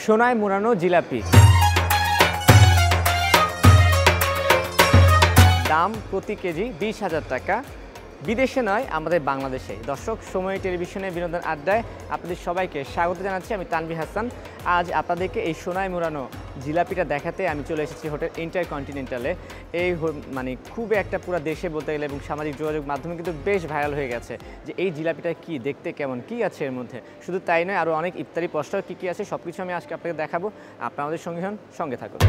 সোনায় মোড়ানো জিলাপি, দাম প্রতি কেজি 20,000 টাকা। বিদেশে নয়, আমাদের বাংলাদেশে। দর্শক, সময় টেলিভিশনের বিনোদন আড্ডায় আপনাদের সবাইকে স্বাগত জানাচ্ছি। আমি তানভীর হাসান। আজ আপনাদেরকে এই সোনায় মোড়ানো জিলাপিটা দেখাতে আমি চলে এসেছি হোটেল ইন্টারকন্টিনেন্টালে। এই মানে খুব একটা পুরো দেশে বলতে গেলে এবং সামাজিক যোগাযোগ মাধ্যমে কিন্তু বেশ ভাইরাল হয়ে গেছে যে এই জিলাপিটা কি, দেখতে কেমন, কি আছে এর মধ্যে। শুধু তাই নয়, আরও অনেক ইফতারি প্রস্তাব কী আছে সব কিছু আমি আজকে আপনাকে দেখাবো। আপনারা আমাদের সঙ্গে হন, সঙ্গে থাকুন।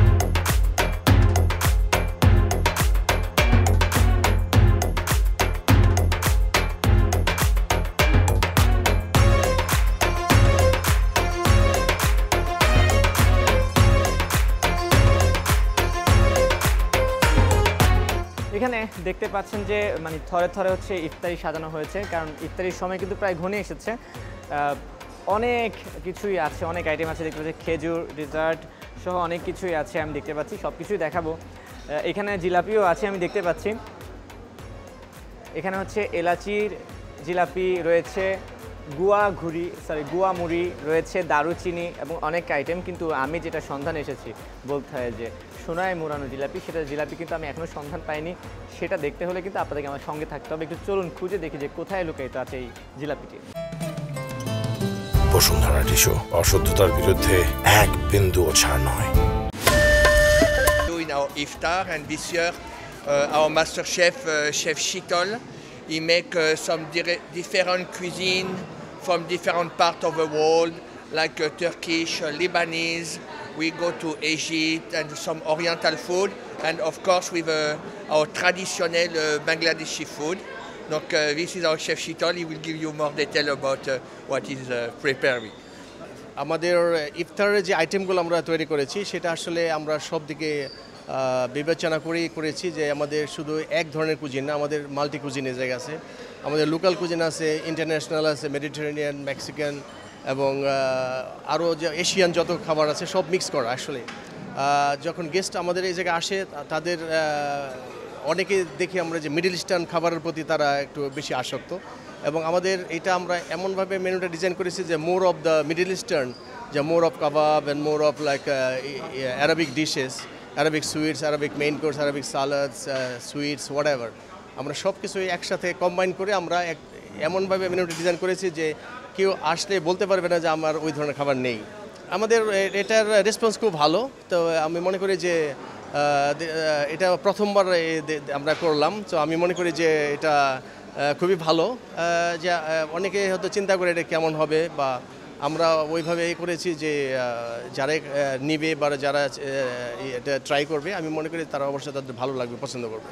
এখানে দেখতে পাচ্ছেন যে মানে থরে থরে হচ্ছে ইফতারি সাজানো হয়েছে, কারণ ইফতারির সময় কিন্তু প্রায় ঘনিয়ে এসেছে। অনেক কিছুই আছে, অনেক আইটেম আছে দেখতে পাচ্ছি, খেজুর, ডেজার্ট সহ অনেক কিছুই আছে আমি দেখতে পাচ্ছি। সব কিছুই দেখাবো। এখানে জিলাপিও আছে আমি দেখতে পাচ্ছি। এখানে হচ্ছে এলাচির জিলাপি রয়েছে, গুয়া মুড়ি রয়েছে, দারুচিনি এবং অনেক আইটেম। কিন্তু আমি যেটা সন্ধান এসেছি বলতে হয় যে সোনায় মোড়ানো জিলাপি, সেটা জিলাপি কিন্তু আমি এখনও সন্ধান পাইনি। সেটা দেখতে হলে কিন্তু আপনাদেরকে আমার সঙ্গে থাকতে হবে। একটু চলুন খুঁজে দেখি যে কোথায় লুকায়িত আছে এই জিলাপিটি। বসুন্ধরা টিস্যু, অশুদ্ধতার বিরুদ্ধে এক বিন্দুও ছাড় নয়। In our iftar, and this year our master chef, Chef Shitol, he make some different cuisine from different parts of the world, like Turkish, Lebanese. We go to Egypt and some Oriental food, and of course with our traditional Bangladeshi food. Donc this is our Chef Shitol. He will give you more detail about what is preparing. আমাদের ইফতারের যে আইটেমগুলো আমরা তৈরি করেছি সেটা আসলে আমরা সব দিকে বিবেচনা করেছি যে আমাদের শুধু এক ধরনের কুজিন না, আমাদের মাল্টি কুজিনের জায়গা আছে। আমাদের লোকাল কুজিন আছে, ইন্টারন্যাশনাল আছে, মেডিটেরেনিয়ান, মেক্সিকান এবং আরও যে এশিয়ান যত খাবার আছে সব মিক্স করা। আসলে যখন গেস্ট আমাদের এই জায়গায় আসে তাদের অনেকে দেখি আমরা যে মিডল ইস্টার্ন খাবারের প্রতি তারা একটু বেশি আসক্ত, এবং আমাদের এটা আমরা এমনভাবে মেনুটা ডিজাইন করেছি যে more of the Middle Eastern, যে more of kebab and more of like Arabic dishes, Arabic sweets, Arabic main course, Arabic salads, sweets, whatever. আমরা সব কিছুই একসাথে কম্বাইন করে আমরা এমনভাবে মেনুটা ডিজাইন করেছি যে কেউ আসলে বলতে পারবে না যে আমার ওই ধরনের খাবার নেই। আমাদের এটার রেসপন্স খুব ভালো। তো আমি মনে করি যে এটা প্রথমবার আমরা করলাম, তো আমি মনে করি যে এটা খুবই ভালো। যে অনেকে হয়তো চিন্তা করে এটা কেমন হবে, বা আমরা ওইভাবে করেছি যে যারা নিবে বা যারা এটা ট্রাই করবে, আমি মনে করি তারা অবশ্যই তাদের ভালো লাগবে, পছন্দ করবে।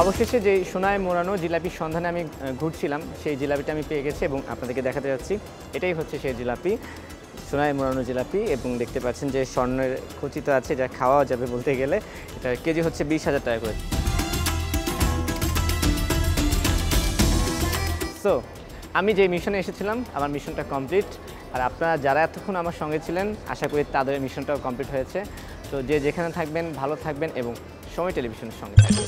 অবশেষে যে সোনায় মোড়ানো জিলাপির সন্ধানে আমি ঘুরছিলাম, সেই জিলাপিটা আমি পেয়ে গেছি এবং আপনাদেরকে দেখাতে যাচ্ছি। এটাই হচ্ছে সেই জিলাপি, সোনায় মোড়ানো জিলাপি। এবং দেখতে পাচ্ছেন যে স্বর্ণের খচিত আছে, যা খাওয়া যাবে বলতে গেলে। এটা কেজি হচ্ছে 20,000 টাকা করে। সো আমি যে মিশনে এসেছিলাম, আমার মিশনটা কমপ্লিট। আর আপনারা যারা এতক্ষণ আমার সঙ্গে ছিলেন, আশা করি তাদের মিশনটাও কমপ্লিট হয়েছে। তো যে যেখানে থাকবেন ভালো থাকবেন এবং সময় টেলিভিশনের সঙ্গে থাকবেন।